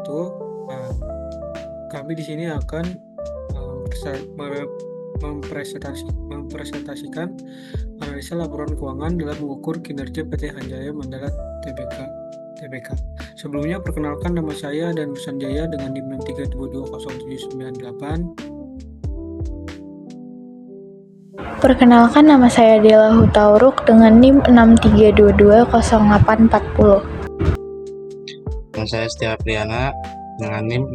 wabarakatuh. Nah, kami di sini akan mempresentasikan analisa laporan keuangan dalam mengukur kinerja PT Hanjaya Mandala Tbk. Sebelumnya perkenalkan, nama saya dan Sanjaya dengan NIM 632207998. Perkenalkan, nama saya Dela Hutauruk dengan NIM 63220840. Nama saya Setia Priana dengan NIM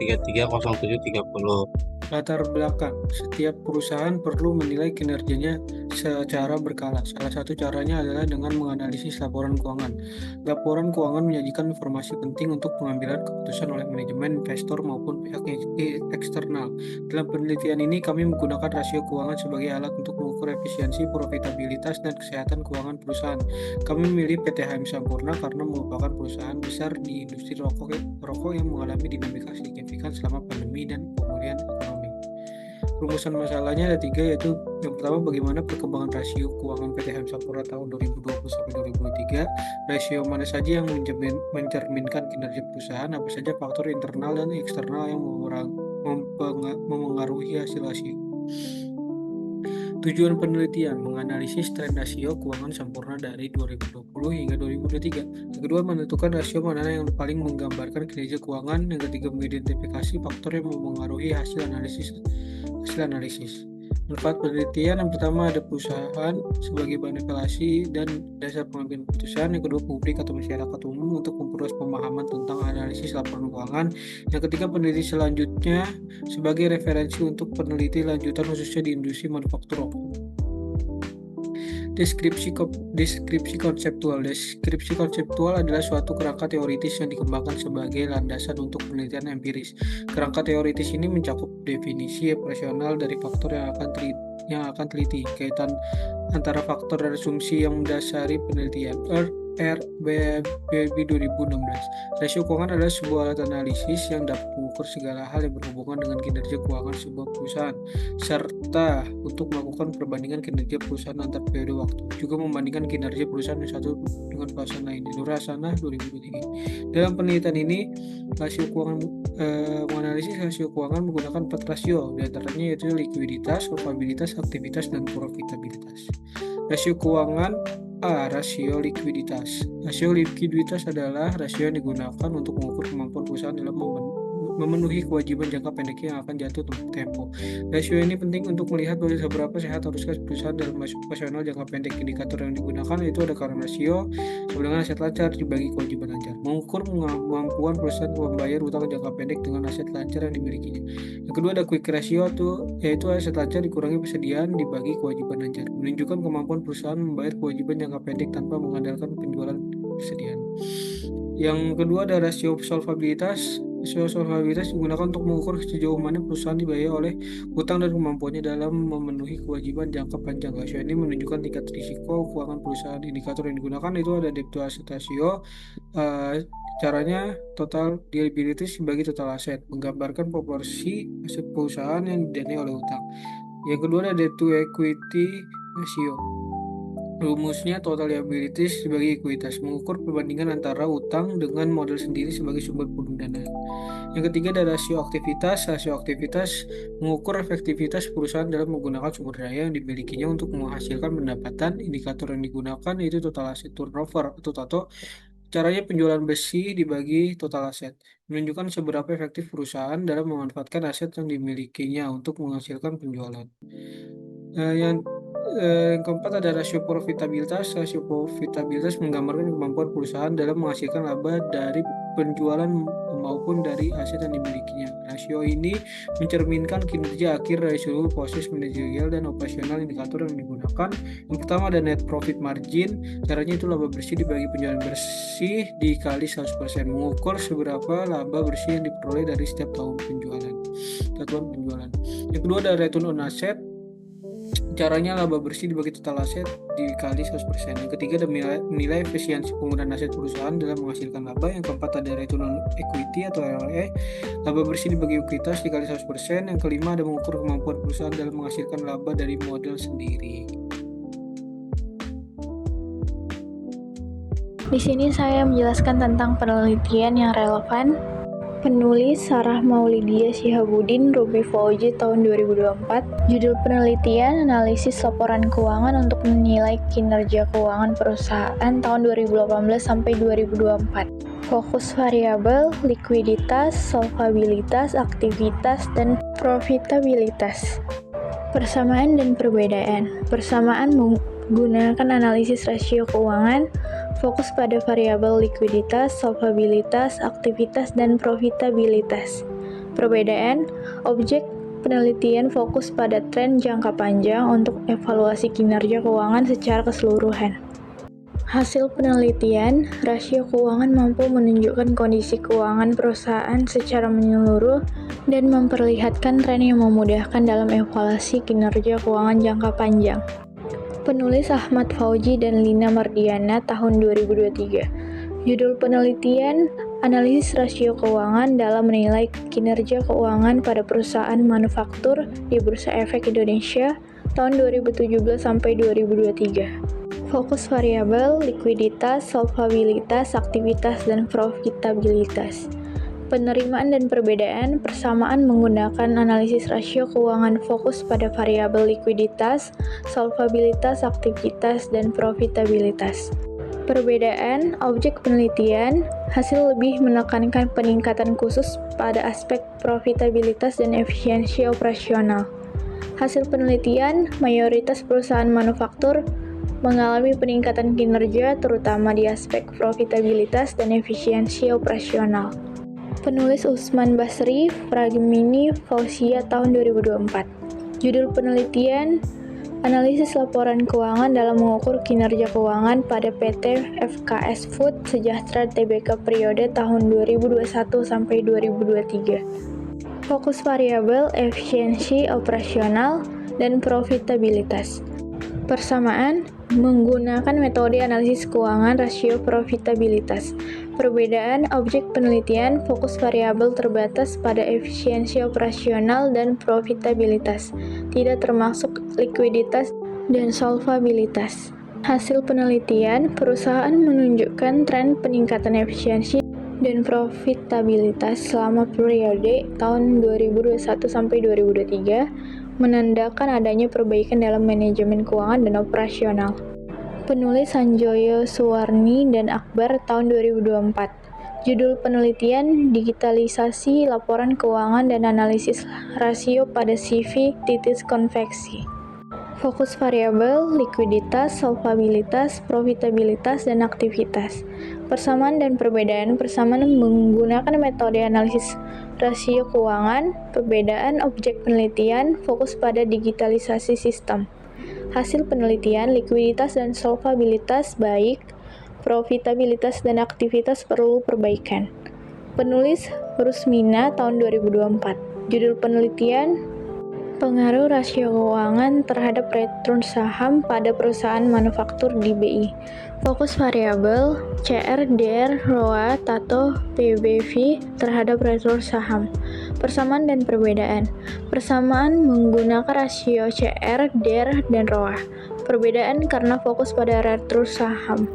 62330730. Latar belakang: setiap perusahaan perlu menilai kinerjanya secara berkala. Salah satu caranya adalah dengan menganalisis laporan keuangan. Laporan keuangan menyajikan informasi penting untuk pengambilan keputusan oleh manajemen, investor, maupun pihak eksternal. Dalam penelitian ini, kami menggunakan rasio keuangan sebagai alat untuk mengukur efisiensi, profitabilitas, dan kesehatan keuangan perusahaan. Kami memilih PT HM Sampurna karena merupakan perusahaan besar di industri rokok yang mengalami dinamika signifikan selama pandemi dan pemulihan ekonomi. Rumusan masalahnya ada 3, yaitu yang pertama, bagaimana perkembangan rasio keuangan PT HM Sampurna tahun 2020 sampai 2023, rasio mana saja yang mencerminkan kinerja perusahaan, apa saja faktor internal dan eksternal yang memengaruhi hasil rasio. Tujuan penelitian: menganalisis tren rasio keuangan Sampurna dari 2020 hingga 2023. Yang kedua, menentukan rasio mana yang paling menggambarkan kinerja keuangan. Yang ketiga, mengidentifikasi faktor yang memengaruhi hasil analisis. Manfaat penelitian: yang pertama, ada perusahaan sebagai bahan evaluasi dan dasar pengambilan keputusan. Yang kedua, publik atau masyarakat umum untuk memperluas pemahaman tentang analisis laporan keuangan. Yang ketiga, peneliti selanjutnya sebagai referensi untuk peneliti lanjutan khususnya di industri manufaktur rokok. Deskripsi konseptual. Deskripsi konseptual adalah suatu kerangka teoritis yang dikembangkan sebagai landasan untuk penelitian empiris. Kerangka teoritis ini mencakup definisi operasional dari faktor yang akan teliti, kaitan antara faktor dan asumsi yang mendasari penelitian. RBB 2016. Rasio keuangan adalah sebuah alat analisis yang dapat mengukur segala hal yang berhubungan dengan kinerja keuangan sebuah perusahaan, serta untuk melakukan perbandingan kinerja perusahaan antar periode waktu, juga membandingkan kinerja perusahaan yang satu dengan perusahaan lain. Nur Hasanah 2023. Dalam penelitian ini, menganalisis rasio keuangan menggunakan 4 rasio, diantaranya yaitu likuiditas, solvabilitas, aktivitas, dan profitabilitas. Rasio keuangan A. Rasio likuiditas. Rasio likuiditas adalah rasio yang digunakan untuk mengukur kemampuan perusahaan dalam memenuhi kewajiban jangka pendek yang akan jatuh tempo. Rasio ini penting untuk melihat seberapa sehat haruskah perusahaan dalam operasional jangka pendek. Indikator yang digunakan itu ada current ratio, dengan aset lancar dibagi kewajiban lancar. Mengukur kemampuan perusahaan membayar utang jangka pendek dengan aset lancar yang dimilikinya. Yang kedua, ada quick ratio, yaitu aset lancar dikurangi persediaan dibagi kewajiban lancar. Menunjukkan kemampuan perusahaan membayar kewajiban jangka pendek tanpa mengandalkan penjualan persediaan. Yang kedua, ada rasio solvabilitas. Rasio solvabilitas digunakan untuk mengukur sejauh mana perusahaan dibayar oleh utang dan kemampuannya dalam memenuhi kewajiban jangka panjang. Rasio ini menunjukkan tingkat risiko keuangan perusahaan. Indikator yang digunakan itu ada debt to asset ratio. Caranya total liabilities sebagai total aset, menggambarkan proporsi aset perusahaan yang didanai oleh utang. Yang kedua, ada debt to equity ratio. Rumusnya total liabilities sebagai ekuitas, mengukur perbandingan antara utang dengan modal sendiri sebagai sumber pendanaan. Yang ketiga, ada rasio aktivitas. Rasio aktivitas mengukur efektivitas perusahaan dalam menggunakan sumber daya yang dimilikinya untuk menghasilkan pendapatan. Indikator yang digunakan itu total asset turnover atau TATO. Caranya penjualan besi dibagi total aset, menunjukkan seberapa efektif perusahaan dalam memanfaatkan aset yang dimilikinya untuk menghasilkan penjualan. Yang keempat, ada rasio profitabilitas. Rasio profitabilitas menggambarkan kemampuan perusahaan dalam menghasilkan laba dari penjualan maupun dari aset yang dimilikinya. Rasio ini mencerminkan kinerja akhir dari seluruh proses manajerial dan operasional. Indikator yang digunakan, yang pertama, ada net profit margin. Caranya itu laba bersih dibagi penjualan bersih dikali 100%, mengukur seberapa laba bersih yang diperoleh dari setiap tahun penjualan. Yang kedua, ada return on asset. Caranya laba bersih dibagi total aset dikali 100%. Yang ketiga, ada nilai efisiensi penggunaan aset perusahaan dalam menghasilkan laba. Yang keempat, ada return on equity atau ROE. Laba bersih dibagi ekuitas dikali 100%. Yang kelima, ada mengukur kemampuan perusahaan dalam menghasilkan laba dari modal sendiri. Di sini saya menjelaskan tentang penelitian yang relevan. Penulis Sarah Maulidia Shihabuddin, Ruby Fauzi tahun 2024. Judul penelitian analisis laporan keuangan untuk menilai kinerja keuangan perusahaan tahun 2018 sampai 2024. Fokus variabel, likuiditas, solvabilitas, aktivitas, dan profitabilitas. Persamaan dan perbedaan. Persamaan menggunakan analisis rasio keuangan, fokus pada variabel likuiditas, solvabilitas, aktivitas, dan profitabilitas. Perbedaan, objek penelitian fokus pada tren jangka panjang untuk evaluasi kinerja keuangan secara keseluruhan. Hasil penelitian, rasio keuangan mampu menunjukkan kondisi keuangan perusahaan secara menyeluruh dan memperlihatkan tren yang memudahkan dalam evaluasi kinerja keuangan jangka panjang. Penulis Ahmad Fauzi dan Lina Mardiana tahun 2023. Judul penelitian, analisis rasio keuangan dalam menilai kinerja keuangan pada perusahaan manufaktur di Bursa Efek Indonesia tahun 2017 sampai 2023. Fokus variabel, likuiditas, solvabilitas, aktivitas, dan profitabilitas. Penerimaan dan perbedaan, persamaan menggunakan analisis rasio keuangan fokus pada variabel likuiditas, solvabilitas, aktivitas, dan profitabilitas. Perbedaan, objek penelitian, hasil lebih menekankan peningkatan khusus pada aspek profitabilitas dan efisiensi operasional. Hasil penelitian, mayoritas perusahaan manufaktur mengalami peningkatan kinerja terutama di aspek profitabilitas dan efisiensi operasional. Penulis Usman Basri, Pragimini Fauzia tahun 2024. Judul penelitian, analisis laporan keuangan dalam mengukur kinerja keuangan pada PT FKS Food Sejahtera Tbk periode tahun 2021 sampai 2023. Fokus variabel, efisiensi operasional, dan profitabilitas. Persamaan, menggunakan metode analisis keuangan rasio profitabilitas. Perbedaan, objek penelitian fokus variabel terbatas pada efisiensi operasional dan profitabilitas, tidak termasuk likuiditas dan solvabilitas. Hasil penelitian, perusahaan menunjukkan tren peningkatan efisiensi dan profitabilitas selama periode tahun 2021 sampai 2023, menandakan adanya perbaikan dalam manajemen keuangan dan operasional. Penulis Sanjoyo Suwarni dan Akbar tahun 2024. Judul penelitian, digitalisasi laporan keuangan dan analisis rasio pada CV titis konveksi. Fokus variabel, likuiditas, solvabilitas, profitabilitas, dan aktivitas. Persamaan dan perbedaan, persamaan menggunakan metode analisis rasio keuangan, perbedaan objek penelitian, fokus pada digitalisasi sistem. Hasil penelitian, likuiditas dan solvabilitas baik, profitabilitas dan aktivitas perlu perbaikan. Penulis Rusmina tahun 2024. Judul penelitian, pengaruh rasio keuangan terhadap return saham pada perusahaan manufaktur di BI. Fokus variabel, CR, DR, ROA, TATO, PBV terhadap return saham. Persamaan dan perbedaan. Persamaan menggunakan rasio CR, DR, dan ROA. Perbedaan karena fokus pada return saham.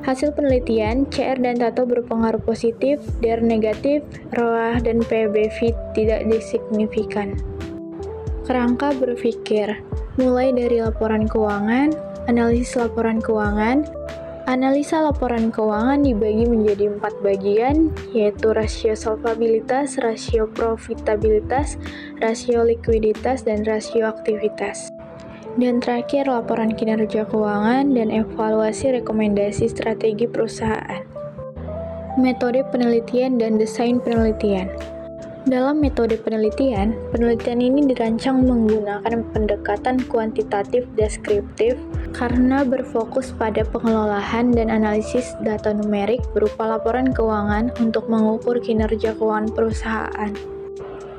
Hasil penelitian, CR dan TATO berpengaruh positif, DR negatif, ROA dan PBV tidak signifikan. Kerangka berpikir, mulai dari laporan keuangan, analisis laporan keuangan. Analisa laporan keuangan dibagi menjadi 4 bagian, yaitu rasio solvabilitas, rasio profitabilitas, rasio likuiditas, dan rasio aktivitas. Dan terakhir, laporan kinerja keuangan dan evaluasi rekomendasi strategi perusahaan. Metode penelitian dan desain penelitian. Dalam metode penelitian ini dirancang menggunakan pendekatan kuantitatif deskriptif karena berfokus pada pengelolaan dan analisis data numerik berupa laporan keuangan untuk mengukur kinerja keuangan perusahaan.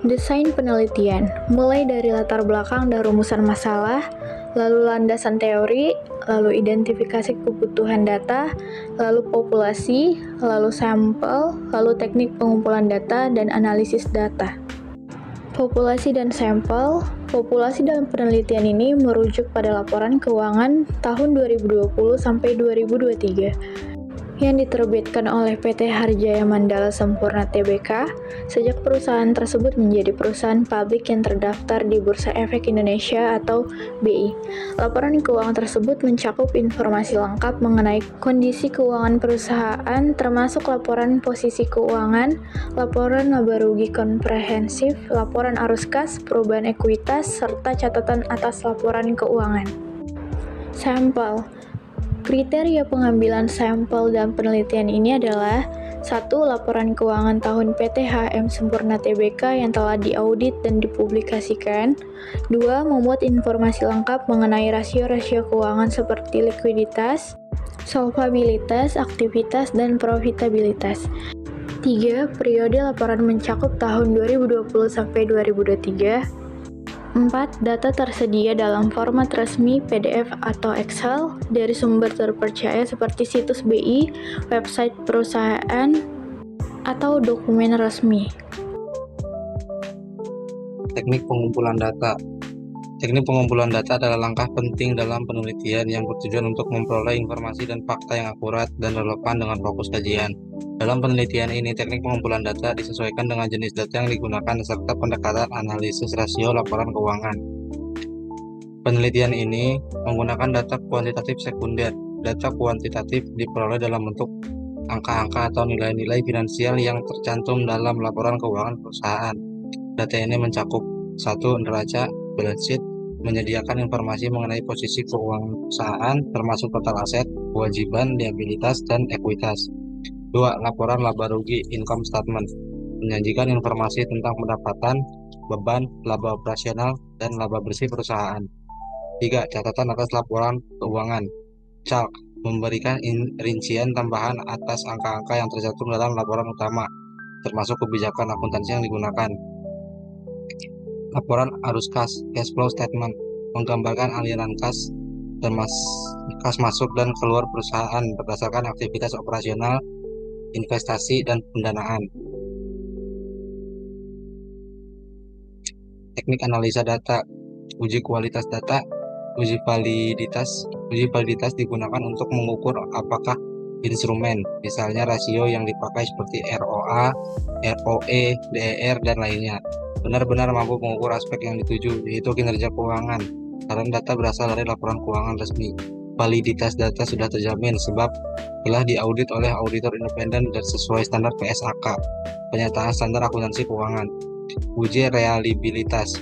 Desain penelitian, mulai dari latar belakang dan rumusan masalah, lalu landasan teori, lalu identifikasi kebutuhan data, lalu populasi, lalu sampel, lalu teknik pengumpulan data dan analisis data. Populasi dan sampel. Populasi dalam penelitian ini merujuk pada laporan keuangan tahun 2020 sampai 2023. yang diterbitkan oleh PT Harjaya Mandala Sampurna Tbk sejak perusahaan tersebut menjadi perusahaan publik yang terdaftar di Bursa Efek Indonesia atau BI. Laporan keuangan tersebut mencakup informasi lengkap mengenai kondisi keuangan perusahaan termasuk laporan posisi keuangan, laporan laba rugi komprehensif, laporan arus kas, perubahan ekuitas, serta catatan atas laporan keuangan. Sampel. Kriteria pengambilan sampel dalam penelitian ini adalah 1. Laporan keuangan tahun PT HM Sampurna Tbk yang telah diaudit dan dipublikasikan. 2. Memuat informasi lengkap mengenai rasio-rasio keuangan seperti likuiditas, solvabilitas, aktivitas, dan profitabilitas. 3. Periode laporan mencakup tahun 2020 sampai 2023. 4. Data tersedia dalam format resmi PDF atau Excel dari sumber terpercaya seperti situs BI, website perusahaan, atau dokumen resmi. Teknik pengumpulan data. Teknik pengumpulan data adalah langkah penting dalam penelitian yang bertujuan untuk memperoleh informasi dan fakta yang akurat dan relevan dengan fokus kajian. Dalam penelitian ini, teknik pengumpulan data disesuaikan dengan jenis data yang digunakan serta pendekatan analisis rasio laporan keuangan. Penelitian ini menggunakan data kuantitatif sekunder. Data kuantitatif diperoleh dalam bentuk angka-angka atau nilai-nilai finansial yang tercantum dalam laporan keuangan perusahaan. Data ini mencakup 1. Neraca, balance sheet, menyediakan informasi mengenai posisi keuangan perusahaan termasuk total aset, kewajiban, liabilitas, dan ekuitas. 2. Laporan laba rugi income statement, menyajikan informasi tentang pendapatan, beban, laba operasional, dan laba bersih perusahaan. 3. Catatan atas laporan keuangan, calc, memberikan rincian tambahan atas angka-angka yang tercantum dalam laporan utama, termasuk kebijakan akuntansi yang digunakan. Laporan arus kas, cash flow statement, menggambarkan aliran kas masuk dan keluar perusahaan berdasarkan aktivitas operasional, investasi, dan pendanaan. Teknik analisa data, uji kualitas data, uji validitas digunakan untuk mengukur apakah instrumen, misalnya rasio yang dipakai seperti ROA, ROE, DER, dan lainnya, benar-benar mampu mengukur aspek yang dituju, yaitu kinerja keuangan, karena data berasal dari laporan keuangan resmi. Validitas data sudah terjamin sebab telah diaudit oleh auditor independen dan sesuai standar PSAK, penyataan standar akuntansi keuangan. Uji reliabilitas.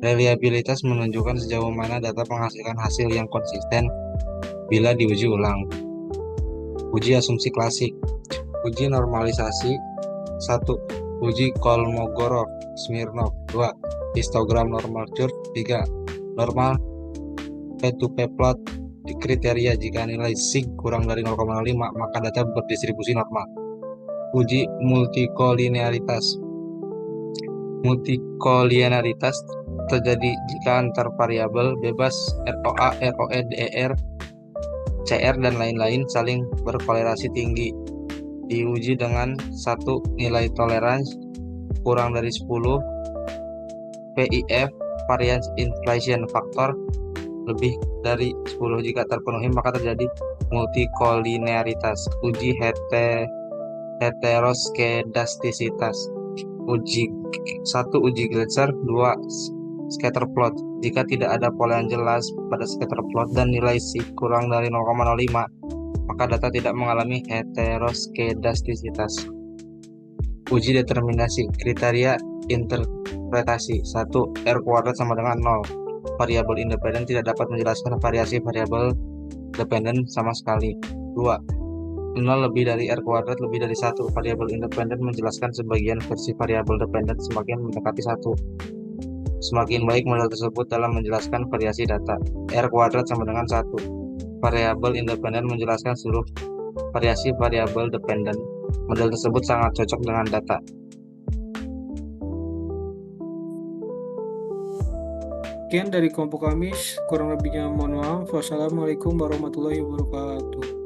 Reliabilitas menunjukkan sejauh mana data menghasilkan hasil yang konsisten bila diuji ulang. Uji asumsi klasik. Uji normalisasi. 1. Uji Kolmogorov-Smirnov. 2. Histogram normal curve. 3. Normal P2P plot. Di kriteria jika nilai sig kurang dari 0,05 maka data berdistribusi normal. Uji multikolinearitas. Multikolinearitas terjadi jika antar variabel bebas ROA, ROE, DER, CR, dan lain-lain saling berkolerasi tinggi. Diuji dengan 1. Nilai toleransi kurang dari 10, PIF variance inflation factor lebih dari 10. Jika terpenuhi maka terjadi multikolinearitas. Uji heteroskedastisitas. 1. Uji Gletser. 2. Scatter plot. Jika tidak ada pola yang jelas pada scatter plot dan nilai sig kurang dari 0,05 maka data tidak mengalami heteroskedastisitas. Uji determinasi. Kriteria interpretasi. 1. R kuadrat sama dengan 0. Variabel independen tidak dapat menjelaskan variasi variabel dependen sama sekali. 2. 0 lebih dari R kuadrat lebih dari 1. Variabel independen menjelaskan sebagian versi variabel dependen semakin mendekati 1. Semakin baik model tersebut dalam menjelaskan variasi data. R kuadrat sama dengan 1. Variabel independen menjelaskan seluruh variasi variabel dependen. Model tersebut sangat cocok dengan data. Sekian dari kelompok kami, kurang lebihnya mohon maaf. Wassalamualaikum warahmatullahi wabarakatuh.